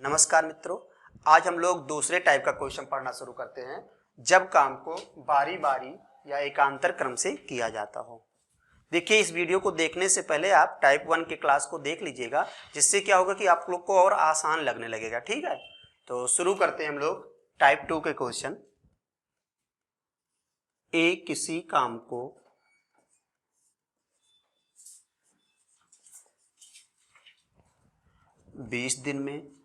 नमस्कार मित्रों, आज हम लोग दूसरे टाइप का क्वेश्चन पढ़ना शुरू करते हैं जब काम को बारी बारी या एकांतर क्रम से किया जाता हो। देखिए, इस वीडियो को देखने से पहले आप टाइप 1 के क्लास को देख लीजिएगा, जिससे क्या होगा कि आप लोग को और आसान लगने लगेगा। ठीक है, तो शुरू करते हैं हम लोग टाइप 2 के क्वेश्चन। ए किसी काम को बीस दिन में,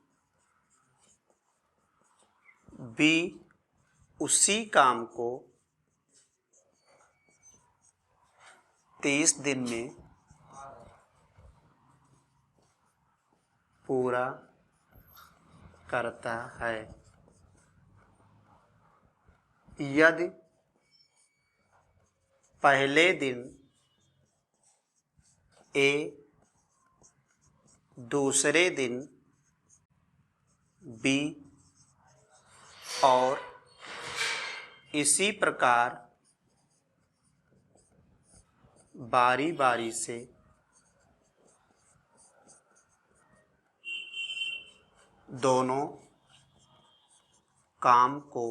बी उसी काम को 30 दिन में पूरा करता है, यदि पहले दिन ए दूसरे दिन बी और इसी प्रकार बारी बारी से दोनों काम को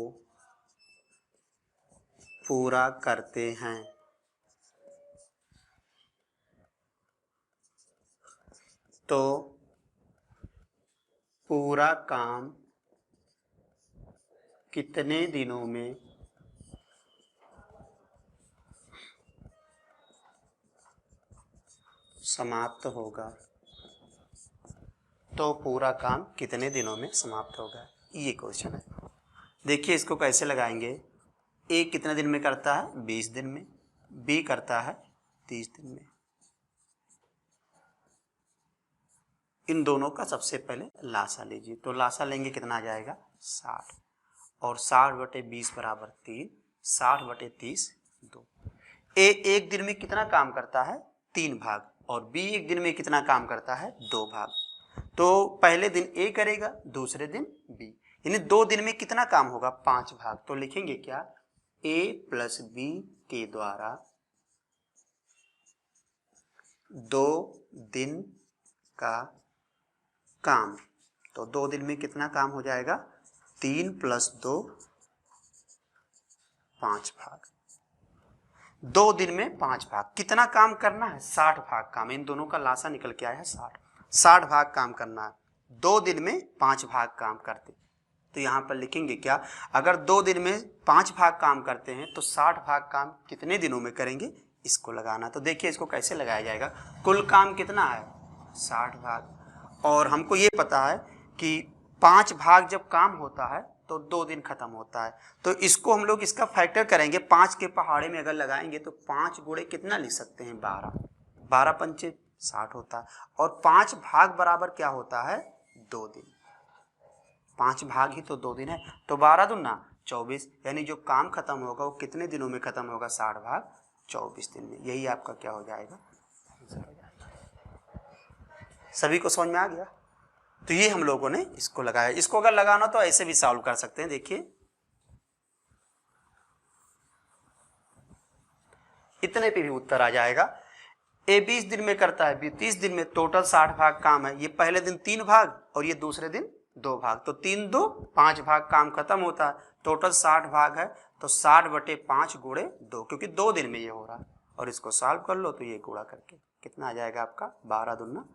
पूरा करते हैं। तो पूरा काम कितने दिनों में समाप्त होगा? तो पूरा काम कितने दिनों में समाप्त होगा, ये क्वेश्चन है। देखिए, इसको कैसे लगाएंगे। ए कितने दिन में करता है? 20 दिन में। बी करता है 30 दिन में। इन दोनों का सबसे पहले लासा लीजिए। तो लासा लेंगे, कितना आ जाएगा? 60। और 60/20 बराबर 3, 60/30 2। ए एक दिन में कितना काम करता है? 3 भाग। और बी एक दिन में कितना काम करता है? 2 भाग। तो पहले दिन ए करेगा, दूसरे दिन बी, यानी 2 दिन में कितना काम होगा? 5 भाग। तो लिखेंगे क्या? ए प्लस बी के द्वारा 2 दिन का काम। तो 2 दिन में कितना काम हो जाएगा? 3 + 2 5 भाग। 2 दिन में 5 भाग। कितना काम करना है? 60 भाग काम। इन दोनों का लासा निकल के आया है 60 भाग काम करना है। 2 दिन में 5 भाग काम करते, तो यहाँ पर लिखेंगे क्या? अगर 2 दिन में 5 भाग काम करते हैं तो 60 भाग काम कितने दिनों में करेंगे, इसको लगाना। तो देखिए, इसको कैसे लगाया जाएगा। कुल काम कितना है? 60 भाग। और हमको ये पता है कि 5 भाग जब काम होता है तो 2 दिन खत्म होता है। तो इसको हम लोग इसका फैक्टर करेंगे। 5 के पहाड़े में अगर लगाएंगे तो 5 गुणे कितना लिख सकते हैं? 12। 12 पंचे 60 होता है। और 5 भाग बराबर क्या होता है? 2 दिन। 5 भाग ही तो 2 दिन है। तो 12 दूना 24, यानी जो काम खत्म होगा वो कितने दिनों में खत्म होगा? 60 भाग 24 दिन में। यही आपका क्या हो जाएगा? सभी को समझ में आ गया? तो ये हम लोगों ने इसको लगाया। इसको अगर लगाना तो ऐसे भी सॉल्व कर सकते हैं। देखिए, इतने पे भी उत्तर आ जाएगा। ए 20 दिन में करता है, बी 30 दिन में। टोटल 60 भाग काम है। ये पहले दिन 3 भाग और ये दूसरे दिन 2 भाग। तो 3 2 5 भाग काम खत्म होता है। टोटल 60 भाग है, तो 60/5 गुणे 2, क्योंकि 2 दिन में ये हो रहा है। और इसको सॉल्व कर लो तो ये गुणा करके कितना आ जाएगा आपका? 12 दूना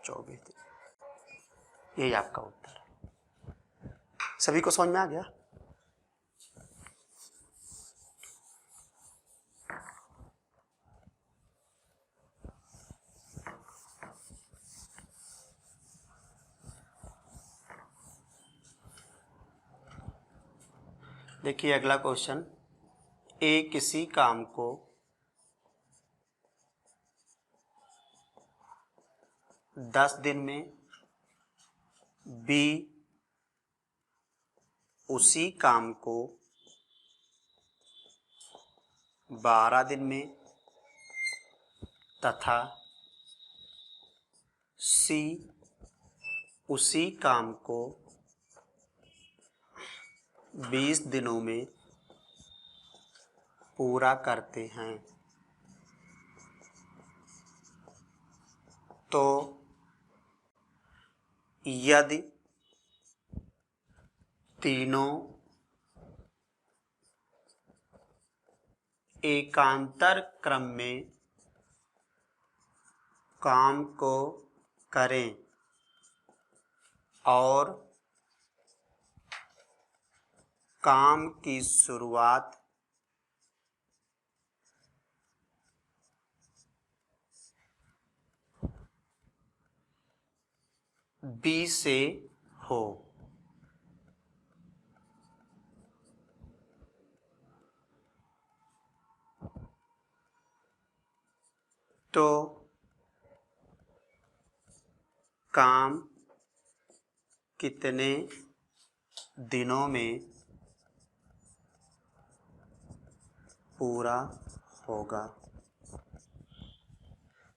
24 दिन। यही आपका उत्तर है। सभी को समझ में आ गया? देखिए, अगला क्वेश्चन। ए किसी काम को 10 दिन में, बी उसी काम को 12 दिन में तथा सी उसी काम को 20 दिनों में पूरा करते हैं। तो यदि तीनों एकांतर क्रम में काम को करें और काम की शुरुआत बी से हो। तो काम कितने दिनों में पूरा होगा।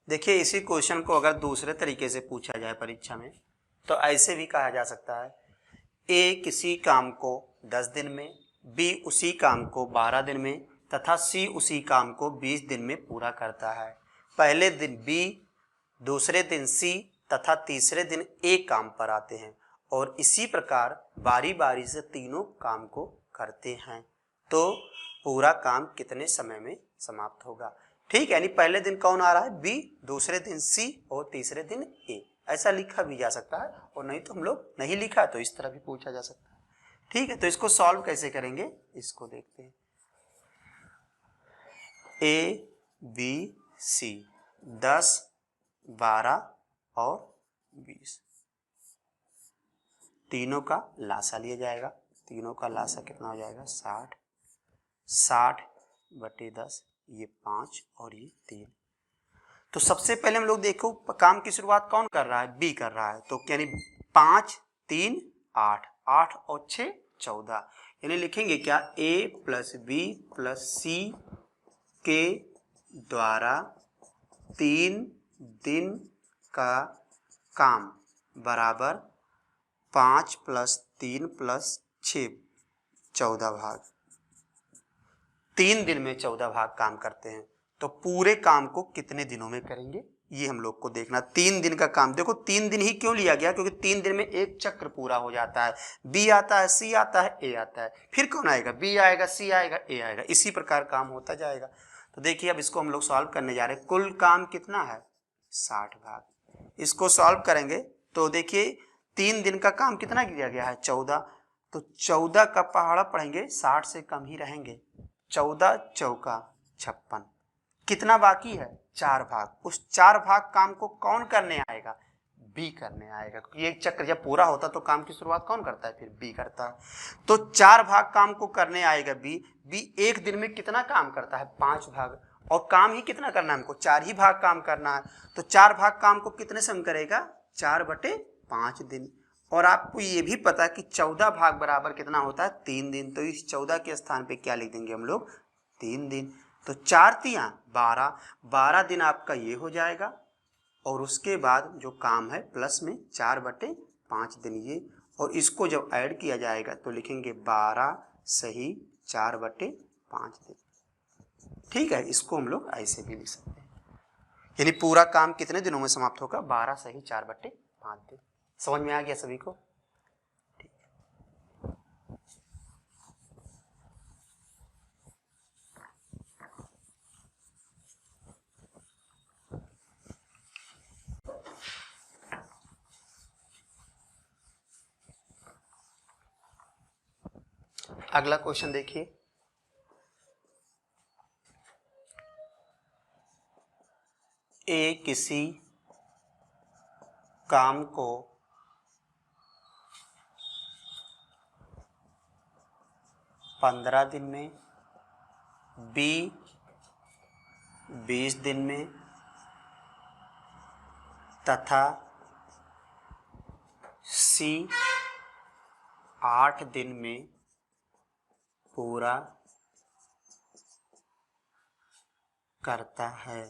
देखिए, इसी क्वेश्चन को अगर दूसरे तरीके से पूछा जाए परीक्षा में तो ऐसे भी कहा जा सकता है, ए किसी काम को 10 दिन में, बी उसी काम को 12 दिन में तथा सी उसी काम को 20 दिन में पूरा करता है। पहले दिन बी, दूसरे दिन सी तथा तीसरे दिन ए काम पर आते हैं और इसी प्रकार बारी बारी से तीनों काम को करते हैं। तो पूरा काम कितने समय में समाप्त होगा। ठीक है, यानी पहले दिन कौन आ रहा है, बी, दूसरे दिन सी और तीसरे दिन ए। ऐसा लिखा भी जा सकता है और नहीं तो हम लोग नहीं लिखा तो इस तरह भी पूछा जा सकता है। ठीक है, तो इसको सॉल्व कैसे करेंगे इसको देखते हैं। ए बी सी 10, 12 और 20 तीनों का लासा लिया जाएगा। तीनों का लासा कितना हो जाएगा, 60। 60/10, ये 5 और ये 3। तो सबसे पहले हम लोग देखो काम की शुरुआत कौन कर रहा है, बी कर रहा है। तो यानी 5, 3, 8, 8 और 6 14, यानी लिखेंगे क्या, ए प्लस बी प्लस सी के द्वारा 3 दिन का काम बराबर 5 + 3 + 6 14 भाग। 3 दिन में 14 भाग काम करते हैं। तो पूरे काम को कितने दिनों में करेंगे ये हम लोग को देखना। 3 दिन का काम, देखो 3 दिन ही क्यों लिया गया, क्योंकि 3 दिन में एक चक्र पूरा हो जाता है। बी आता है, सी आता है, ए आता है, फिर कौन आएगा, बी आएगा, सी आएगा, ए आएगा, इसी प्रकार काम होता जाएगा। तो देखिए अब इसको हम लोग सॉल्व करने जा रहे हैं। कुल काम कितना है, 60 भाग। इसको सॉल्व करेंगे तो देखिए 3 दिन का काम कितना किया गया है, 14। तो 14 का पहाड़ा पढ़ेंगे, 60 से कम ही रहेंगे। 14 चौका 56, कितना बाकी है, 4 भाग। उस 4 भाग काम को कौन करने आएगा, बी करने आएगा, क्योंकि एक चक्र जब पूरा होता तो काम की शुरुआत कौन करता है, फिर बी करता है। तो 4 भाग काम को करने आएगा बी। बी एक दिन में कितना काम करता है, 5 भाग, और काम ही कितना करना है हमको, 4 ही भाग काम करना है। तो 4 भाग काम को कितने समय करेगा, 4/5 दिन। और आपको ये भी पता है कि 14 भाग बराबर कितना होता है, 3 दिन। तो इस 14 के स्थान पे क्या लिख देंगे हम लोग, 3 दिन। तो 4 तियां 12, 12 दिन आपका ये हो जाएगा। और उसके बाद जो काम है प्लस में 4/5 दिन ये, और इसको जब ऐड किया जाएगा तो लिखेंगे 12 सही 4/5 दिन। ठीक है, इसको हम लोग ऐसे भी लिख सकते हैं, यानी पूरा काम कितने दिनों में समाप्त होगा, 12 सही 4/5 दिन। समझ में आ गया सभी को। अगला क्वेश्चन देखिए, ए किसी काम को 15 दिन में, बी 20 दिन में तथा सी 8 दिन में पूरा करता है।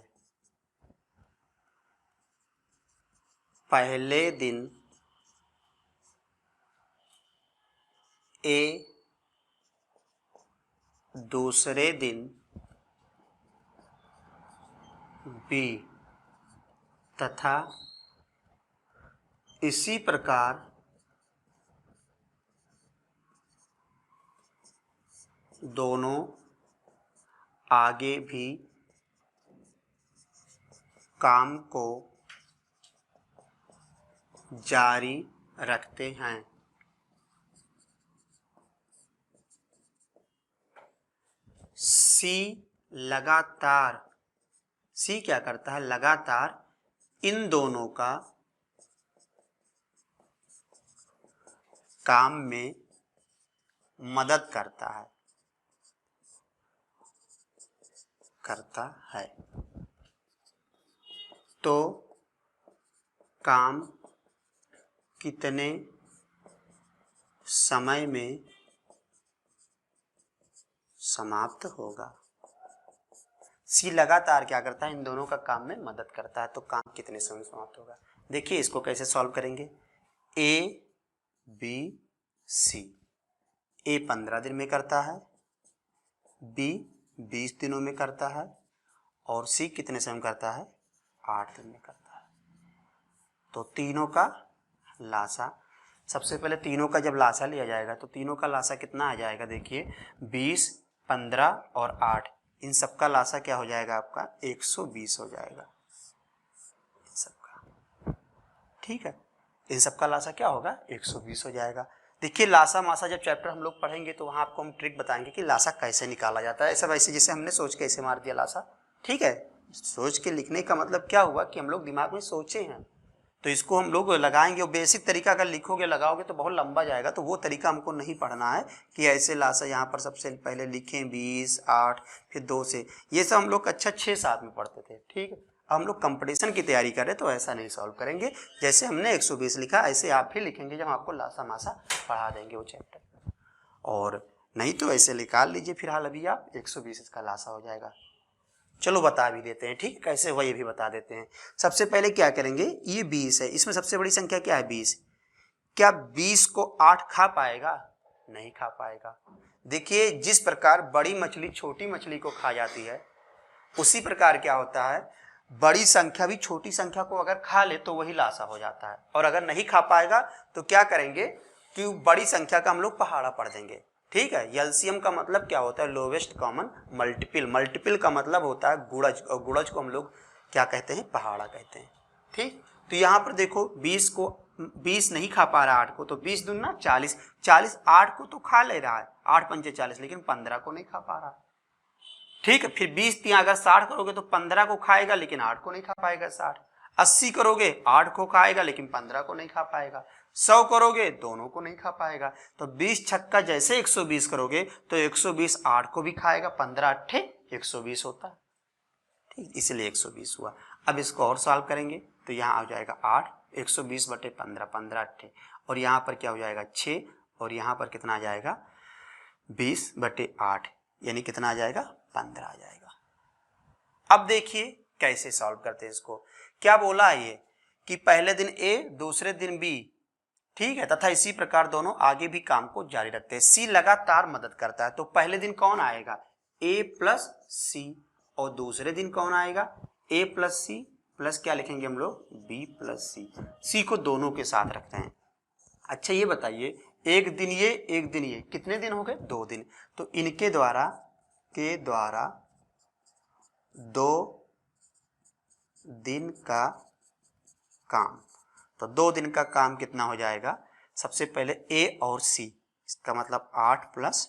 पहले दिन ए, दूसरे दिन बी तथा इसी प्रकार दोनों आगे भी काम को जारी रखते हैं। सी लगातार, सी क्या करता है, लगातार इन दोनों का काम में मदद करता है। तो काम कितने समय में समाप्त होगा। सी लगातार क्या करता है, इन दोनों का काम में मदद करता है, तो काम कितने समय में समाप्त होगा। देखिए इसको कैसे सॉल्व करेंगे। ए बी सी, ए 15 दिन में करता है, बी 20 दिनों में करता है, और सी कितने समय में करता है, 8 दिन में करता है। तो तीनों का लासा, सबसे पहले तीनों का जब लासा लिया जाएगा तो तीनों का लासा कितना आ जाएगा, देखिए 20, 15 और 8, इन सबका लासा क्या हो जाएगा आपका, 120 हो जाएगा इन सबका। ठीक है, इन सबका लासा क्या होगा, 120 हो जाएगा। देखिए लासा मासा जब चैप्टर हम लोग पढ़ेंगे तो वहाँ आपको हम ट्रिक बताएंगे कि लासा कैसे निकाला जाता है। ऐसा वैसे जैसे हमने सोच के ऐसे मार दिया लासा, ठीक है, सोच के लिखने का मतलब क्या हुआ कि हम लोग दिमाग में सोचे हैं, तो इसको हम लोग लगाएंगे। और बेसिक तरीका अगर लिखोगे लगाओगे तो बहुत लंबा जाएगा, तो वो तरीका हमको नहीं पढ़ना है कि ऐसे लासा यहाँ पर सबसे पहले लिखें 20, 8 फिर 2 से, ये सब हम लोग अच्छा 6-7 में पढ़ते थे। ठीक है, हम लोग कंपटीशन की तैयारी करें तो ऐसा नहीं सॉल्व करेंगे। जैसे हमने 120 लिखा ऐसे आप भी लिखेंगे जब आपको लासा मासा पढ़ा देंगे वो चैप्टर, और नहीं तो ऐसे निकाल लीजिए फिलहाल अभी आप 120 इसका लासा हो जाएगा। चलो बता भी देते हैं, ठीक है, कैसे हुआ ये भी बता देते हैं। सबसे पहले क्या करेंगे, ये 20 है, इसमें सबसे बड़ी संख्या क्या है 20, क्या 20 को 8 खा पाएगा, नहीं खा पाएगा। देखिए जिस प्रकार बड़ी मछली छोटी मछली को खा जाती है, उसी प्रकार क्या होता है, बड़ी संख्या भी छोटी संख्या को अगर खा ले तो वही लासा हो जाता है, और अगर नहीं खा पाएगा तो क्या करेंगे कि बड़ी संख्या का हम लोग पहाड़ा पढ़ देंगे। ठीक है, एलसीएम का मतलब क्या होता है, लोवेस्ट कॉमन मल्टीपल, मल्टीपल का मतलब होता है गुणज, और गुणज को हम लोग क्या कहते हैं, पहाड़ा कहते हैं। ठीक, तो यहाँ पर देखो 20 को 20 नहीं खा पा रहा 8 को, तो 20 दूना 40, 40 8 को तो खा ले रहा है, 8 पंचे 40, लेकिन 15 को नहीं खा पा रहा। ठीक है, फिर 20 दिया अगर 60 करोगे तो 15 को खाएगा लेकिन 8 को नहीं खा पाएगा। 60 80 करोगे 8 को खाएगा लेकिन 15 को नहीं खा पाएगा। 100 करोगे दोनों को नहीं खा पाएगा। तो 20 छक्का जैसे 120 करोगे तो 120 8 को भी खाएगा, 15 अट्ठे 120 होता है। ठीक, इसलिए 120 हुआ। अब इसको और सॉल्व करेंगे तो यहाँ आ जाएगा 8, 120 बटे 15, 15 अट्ठे, और यहाँ पर क्या हो जाएगा 6, और यहाँ पर कितना आ जाएगा 20 बटे 8, यानी कितना आ जाएगा 15 आ जाएगा। अब देखिए कैसे सॉल्व करते हैं इसको। क्या बोला है ये कि पहले दिन ए दूसरे दिन बी, ठीक है, तथा इसी प्रकार दोनों आगे भी काम को जारी रखते हैं। सी लगातार मदद करता है, तो पहले दिन कौन आएगा, ए प्लस सी, और दूसरे दिन कौन आएगा, ए प्लस सी प्लस क्या लिखेंगे हम लोग, बी प्लस सी। सी को दोनों के साथ रखते हैं। अच्छा ये बताइए, एक दिन ये एक दिन ये, कितने दिन हो गए, 2 दिन। तो इनके द्वारा 2 दिन का काम, तो 2 दिन का काम कितना हो जाएगा, सबसे पहले ए और सी, इसका मतलब 8 प्लस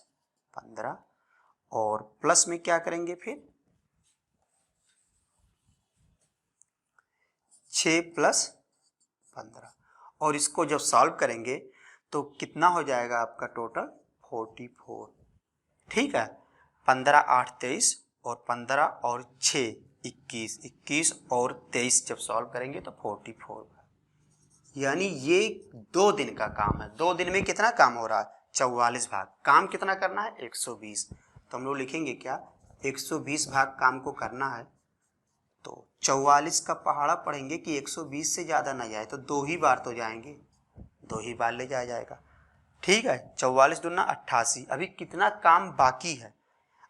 15, और प्लस में क्या करेंगे फिर 6 प्लस 15, और इसको जब सॉल्व करेंगे तो कितना हो जाएगा आपका टोटल 44। ठीक है, 15 8 23, और 15 और 6 21, 21 और 23 जब सॉल्व करेंगे तो 44, यानी ये 2 दिन का काम है। 2 दिन में कितना काम हो रहा है, 44 भाग। काम कितना करना है, 120। तो हम लोग लिखेंगे क्या, 120 भाग काम को करना है, तो 44 का पहाड़ा पढ़ेंगे कि 120 से ज़्यादा ना जाए, तो 2 ही बार तो जाएंगे, 2 ही बार ले जाया जाएगा। ठीक है, 44 दूना 88, अभी कितना काम बाकी है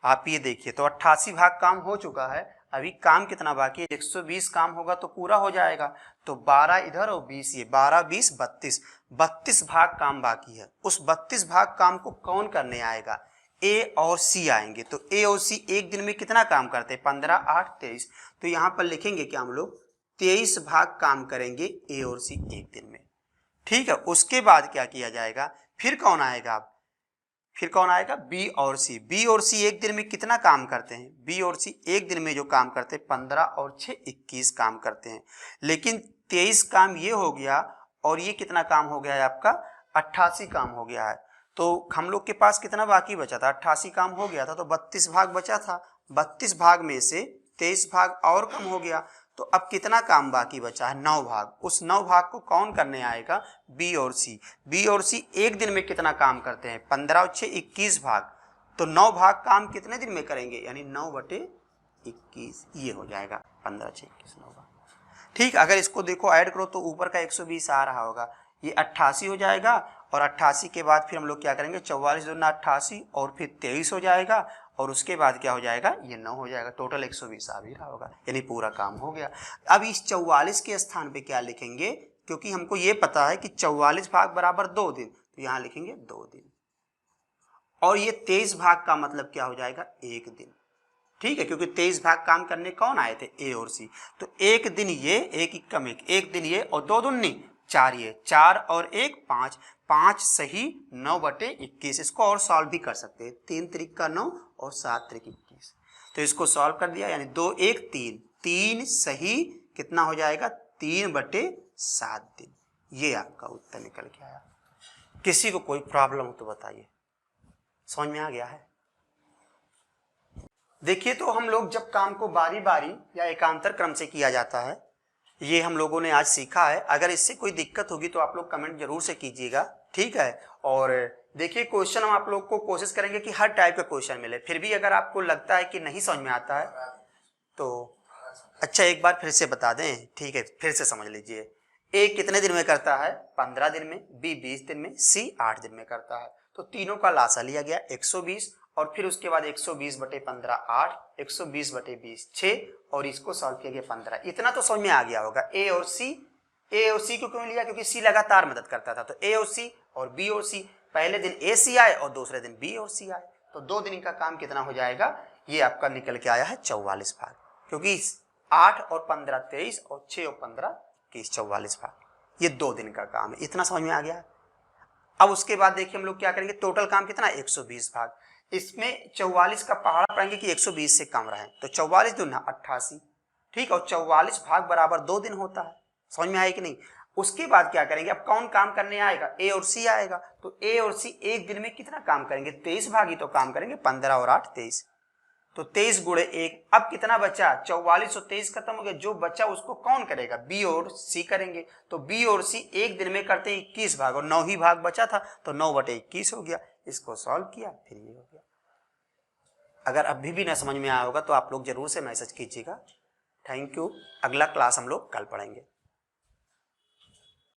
आप ये देखिए। तो 88 भाग काम हो चुका है, अभी काम कितना बाकी है, 120 काम होगा तो पूरा हो जाएगा। तो 12 इधर और 20 ये, 12 20 32, 32 भाग काम बाकी है। उस 32 भाग काम को कौन करने आएगा, ए और सी आएंगे। तो ए और सी एक दिन में कितना काम करते हैं? 15, 8, 23। तो यहाँ पर लिखेंगे कि हम लोग 23 भाग काम करेंगे ए और सी एक दिन में। ठीक है, उसके बाद क्या किया जाएगा? फिर कौन आएगा? फिर कौन आएगा? बी और सी। बी और सी एक दिन में कितना काम करते हैं? बी और सी एक दिन में जो काम करते हैं 15 और 6 21 काम करते हैं। लेकिन 23 काम ये हो गया और ये कितना काम हो गया है आपका? 88 काम हो गया है। तो हम लोग के पास कितना बाकी बचा था? 88 काम हो गया था, तो 32 भाग बचा था। 32 भाग में से 23 भाग और कम हो गया, तो अब कितना काम बाकी बचा है? 9 भाग। उस 9 भाग को कौन करने आएगा? बी और सी। बी और सी एक दिन में कितना काम करते हैं? 15 और 6 21 भाग। तो 9 भाग काम कितने दिन में करेंगे? यानी 9/21 ये हो जाएगा 15, 6, 21, 9 भाग। ठीक, अगर इसको देखो ऐड करो तो ऊपर का 120 आ रहा होगा, ये 88 हो जाएगा। और 88 के बाद फिर हम लोग क्या करेंगे? 44 दूना 88 और फिर 23 हो जाएगा और उसके बाद क्या हो जाएगा? ये 9 हो जाएगा। टोटल 120 आ भी रहा होगा, यानी पूरा काम हो गया। अब इस 44 के स्थान पे क्या लिखेंगे? क्योंकि हमको ये पता है कि 44 भाग बराबर 2 दिन, तो यहाँ लिखेंगे 2 दिन। और ये 23 भाग का मतलब क्या हो जाएगा? 1 दिन। ठीक है, क्योंकि 23 भाग काम करने कौन आए थे? ए और सी। तो एक दिन ये, एक ही कम एक दिन ये, और 2 दूनी 4 ये, 4 और 1 5, 5 सही 9/21। इसको और सॉल्व भी कर सकते हैं, 3 त्रिक का 9 और 7 त्रिक 21। तो इसको सॉल्व कर दिया, यानी 2 1 3, 3 सही कितना हो जाएगा? 3/7 दिन। ये आपका उत्तर निकल के आया। किसी को कोई प्रॉब्लम हो तो बताइए। समझ में आ गया है? देखिए, तो हम लोग जब काम को बारी बारी या एकांतर क्रम से किया जाता है, ये हम लोगों ने आज सीखा है। अगर इससे कोई दिक्कत होगी तो आप लोग कमेंट जरूर से कीजिएगा, ठीक है। और देखिए, क्वेश्चन हम आप लोग को कोशिश करेंगे कि हर टाइप का क्वेश्चन मिले। फिर भी अगर आपको लगता है कि नहीं समझ में आता है तो अच्छा एक बार फिर से बता दें, ठीक है, फिर से समझ लीजिए। ए कितने दिन में करता है? 15 दिन में, बी 20 दिन में, सी 8 दिन में करता है। तो तीनों का लासा लिया गया 120 और फिर उसके बाद 120/15 8, 120/20 6 और इसको सॉल्व किया गया 15। इतना तो समझ में आ गया होगा। ए और सी को क्यों लिया? क्योंकि सी लगातार मदद करता था। तो ए और सी और बी और सी, पहले दिन ए सी आए और दूसरे दिन बी और सी आए, तो 2 दिन का काम कितना हो जाएगा? ये आपका निकल के आया है 44 भाग, क्योंकि 8 और 15 23 और 6 और 15 21, 44 भाग। ये 2 दिन का काम है। इतना समझ में आ गया। अब उसके बाद देखिए हम लोग क्या करेंगे? टोटल काम कितना? 120 भाग। इसमें 44 का पहाड़ा पड़ेंगे कि 120 से कम रहे, तो 44 दूना 88, ठीक। और 44 भाग बराबर 2 दिन होता है। समझ में आया कि नहीं? उसके बाद क्या करेंगे? अब कौन काम करने आएगा? ए और सी आएगा। तो ए और सी एक दिन में कितना काम करेंगे? 23 भाग ही तो काम करेंगे। 15 और 8 23, तो 23 गुणे 1। अब कितना बचा? 44 और 23 खत्म हो गया। जो बचा उसको कौन करेगा? बी और सी करेंगे। तो बी और सी एक दिन में करते हैं 21 भाग और 9 ही भाग बचा था, तो 9/21 हो गया। इसको सॉल्व किया, फिर ये हो गया। अगर अभी भी ना समझ में आया होगा तो आप लोग जरूर से मैसेज कीजिएगा। Thank you. अगला क्लास हम लोग कल पढ़ेंगे।